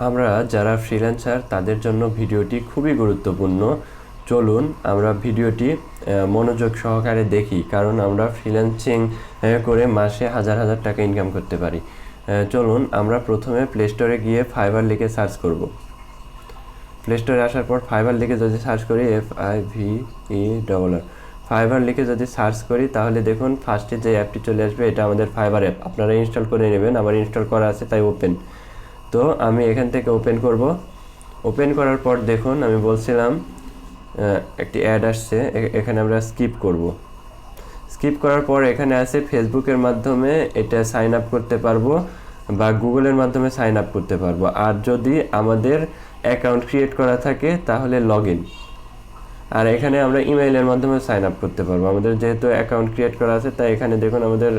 আমরা যারা ফ্রিল্যান্সার তাদের জন্য ভিডিওটি খুবই গুরুত্বপূর্ণ। চলুন আমরা ভিডিওটি মনোযোগ সহকারে দেখি, কারণ আমরা ফ্রিল্যান্সিং করে মাসে হাজার হাজার টাকা ইনকাম করতে পারি। চলুন আমরা প্রথমে প্লে স্টোরে গিয়ে ফাইবার লিখে সার্চ করব। প্লে স্টোরে আসার পর ফাইবার লিখে যদি সার্চ করি, FIVER, ফাইবার লিখে যদি সার্চ করি তাহলে দেখুন ফার্স্টে যে অ্যাপটি চলে আসবে এটা আমাদের ফাইবার অ্যাপ। আপনারা ইনস্টল করে নেবেন, আমার ইনস্টল করা আছে তাই ওপেন। তো আমি এখান থেকে ওপেন করব। ওপেন করার পর দেখুন আমি বলছিলাম একটি অ্যাড আসছে, এখানে আমরা স্কিপ করব। স্কিপ করার পর এখানে আছে ফেসবুকের মাধ্যমে এটা সাইন আপ করতে পারবো বা গুগলের মাধ্যমে সাইন আপ করতে পারবো। আর যদি আমাদের অ্যাকাউন্ট ক্রিয়েট করা থাকে তাহলে লগ ইন। আর এখানে আমরা ইমেইলের মাধ্যমে সাইন আপ করতে পারবো। আমাদের যেহেতু অ্যাকাউন্ট ক্রিয়েট করা আছে তাই এখানে দেখুন আমাদের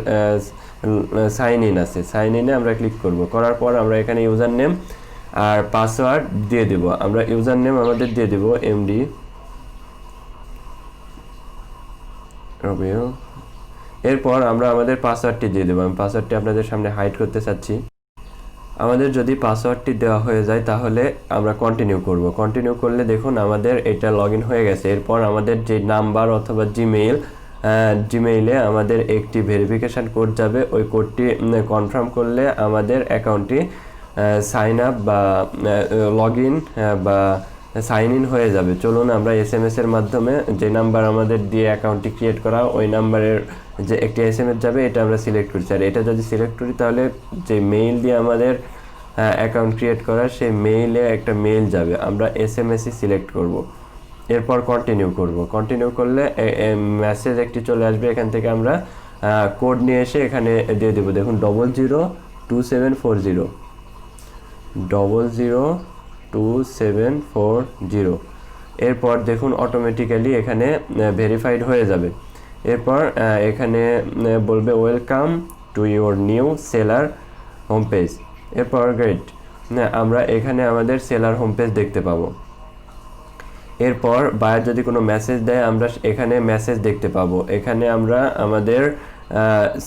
সাইন ইন আছে। সাইন ইনে আমরা ক্লিক করব। করার পর আমরা এখানে ইউজার নেম আর পাসওয়ার্ড দিয়ে দেব। আমরা ইউজার নেম আমাদের দিয়ে দেব MD রবিও। এরপর আমরা আমাদের পাসওয়ার্ডটি দিয়ে দেবো। আমি পাসওয়ার্ডটি আপনাদের সামনে হাইড করতে চাচ্ছি। আমাদের যদি পাসওয়ার্ডটি দেওয়া হয়ে যায় তাহলে আমরা কন্টিনিউ করব। কন্টিনিউ করলে দেখুন আমাদের এটা লগ ইন হয়ে গেছে। এরপর আমাদের যে নাম্বার অথবা জিমেইলে আমাদের একটি ভেরিফিকেশান কোড যাবে। ওই কোডটি কনফার্ম করলে আমাদের অ্যাকাউন্টটি সাইন আপ বা লগ ইন বা সাইন ইন হয়ে যাবে। চলুন আমরা SMS এর মাধ্যমে যে নাম্বার আমাদের দিয়ে অ্যাকাউন্টটি ক্রিয়েট করা ওই নাম্বারের যে একটি SMS যাবে এটা আমরা সিলেক্ট করছি। আর এটা যদি সিলেক্ট করি তাহলে যে মেইল দিয়ে আমাদের অ্যাকাউন্ট ক্রিয়েট করা সেই মেইলে একটা মেইল যাবে। আমরা SMS-ই সিলেক্ট করব। এরপর কন্টিনিউ করব। কন্টিনিউ করলে মেসেজ একটি চলে আসবে। এখান থেকে আমরা কোড নিয়ে এসে এখানে দিয়ে দেবো। দেখুন 002740 00270। এরপর দেখুন অটোমেটিক্যালি এখানে ভেরিফাইড হয়ে যাবে। এরপর এখানে বলবে welcome to your new seller home page. এরপর গ্রেট, আমরা এখানে আমাদের সেলার হোম পেজ দেখতে পাবো। এরপর বায়ার যদি কোনো মেসেজ দেয় আমরা এখানে মেসেজ দেখতে পাবো। এখানে আমরা আমাদের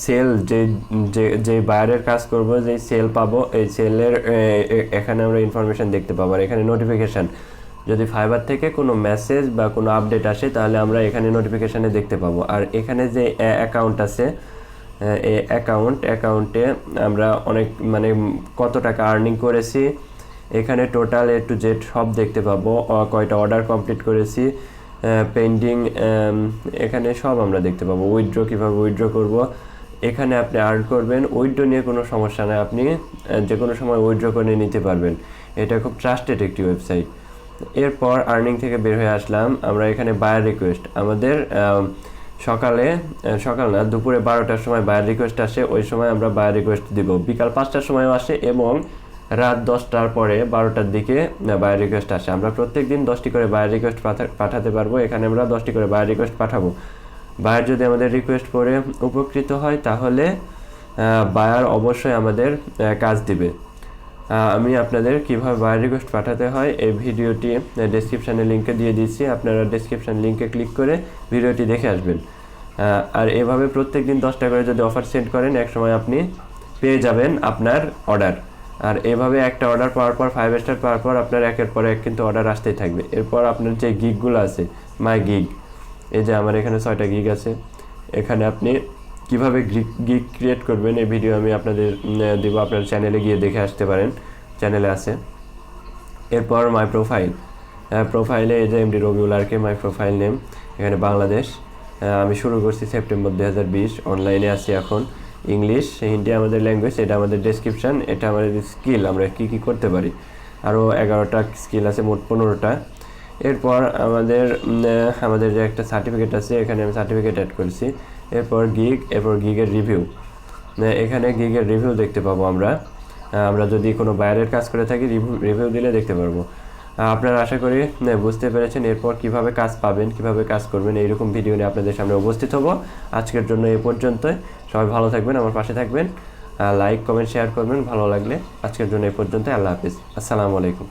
সেল যে বায়ারের কাজ করব যে সেল পাবো এই সেলের এখানে আমরা ইনফরমেশান দেখতে পাবো। আর এখানে নোটিফিকেশান, যদি ফাইবার থেকে কোনো মেসেজ বা কোনো আপডেট আসে তাহলে আমরা এখানে নোটিফিকেশানে দেখতে পাবো। আর এখানে যে অ্যাকাউন্ট আছে এই অ্যাকাউন্টে আমরা অনেক কত টাকা আর্নিং করেছি, এখানে টোটাল A to Z সব দেখতে পাবো। কয়টা অর্ডার কমপ্লিট করেছি, পেন্ডিং, এখানে সব আমরা দেখতে পাবো। উইথড্র কীভাবে উইথড্র করব, এখানে আপনি আর্ন করবেন। উইথড্র নিয়ে কোনো সমস্যা নেই, আপনি যে কোনো সময় উইথড্র করে নিতে পারবেন। এটা খুব ট্রাস্টেড একটি ওয়েবসাইট। এরপর আর্নিং থেকে বের হয়ে আসলাম। আমরা এখানে বায়ার রিকোয়েস্ট, আমাদের সকাল না দুপুরে 12টার সময় বায়ার রিকোয়েস্ট আসে। ওই সময় আমরা বায়ার রিকোয়েস্ট দিব। বিকাল 5টার সময়ও আসে এবং রাত 10টার পরে 12টার দিকে বায়ার রিকোয়েস্ট আসে। আমরা প্রত্যেক দিন 10টি করে বায়ার রিকোয়েস্ট পাঠাতে পারবো। এখানে আমরা 10টি করে বায়ার রিকোয়েস্ট পাঠাবো। বায়ার যদি আমাদের রিকোয়েস্ট পড়ে উপকৃত হয় তাহলে বায়ার অবশ্যই আমাদের কাজ দিবে। আমি আপনাদের কিভাবে বায়ার রিকোয়েস্ট পাঠাতে হয় এই ভিডিওটি ডেসক্রিপশানে লিঙ্কে দিয়ে দিচ্ছি। আপনারা ডেসক্রিপশান লিঙ্কে ক্লিক করে ভিডিওটি দেখে আসবেন। আর এভাবে প্রত্যেক দিন 10টা করে যদি অফার সেন্ড করেন একসময় আপনি পেয়ে যাবেন আপনার অর্ডার। আর এভাবে একটা অর্ডার পাওয়ার পর 5 স্টার পাওয়ার পর আপনার একের পর এক কিন্তু অর্ডার আসতেই থাকবে। এরপর আপনার যে গিগগুলো আছে, মাই গিগ, এই যে আমার এখানে 6টা গিগ আছে। এখানে আপনি কিভাবে গিগ ক্রিয়েট করবেন এই ভিডিও আমি আপনাদের দেবো। আপনার চ্যানেলে গিয়ে দেখে আসতে পারেন, চ্যানেলে আছে। এরপর মাই প্রোফাইলে এই যে MD রবিউলারকে মাই প্রোফাইল নেম, এখানে বাংলাদেশ। আমি শুরু করছি সেপ্টেম্বর 2020। অনলাইনে আছি এখন। ইংলিশ, হিন্দি আমাদের ল্যাঙ্গুয়েজ। এটা আমাদের ডেসক্রিপশান, এটা আমাদের স্কিল, আমরা কী করতে পারি। আরও 11টা স্কিল আছে, মোট 15টা। এরপর আমাদের যে একটা সার্টিফিকেট আছে এখানে আমি সার্টিফিকেট অ্যাড করেছি। এরপর গিগের রিভিউ, এখানে গিগের রিভিউ দেখতে পাবো। আমরা যদি কোনো বায়ারের কাজ করে থাকি রিভিউ দিলে দেখতে পারবো। আপনারা আশা করি বুঝতে পেরেছেন এরপর কিভাবে কাজ পাবেন, কিভাবে কাজ করবেন। এইরকম ভিডিও নিয়ে আপনাদের সামনে উপস্থিত হব। আজকের জন্য এই পর্যন্তই। সবাই ভালো থাকবেন, আমার পাশে থাকবেন, লাইক কমেন্ট শেয়ার করবেন ভালো লাগলে। আজকের জন্য এই পর্যন্তই। আল্লাহ হাফিজ, আসসালামু আলাইকুম।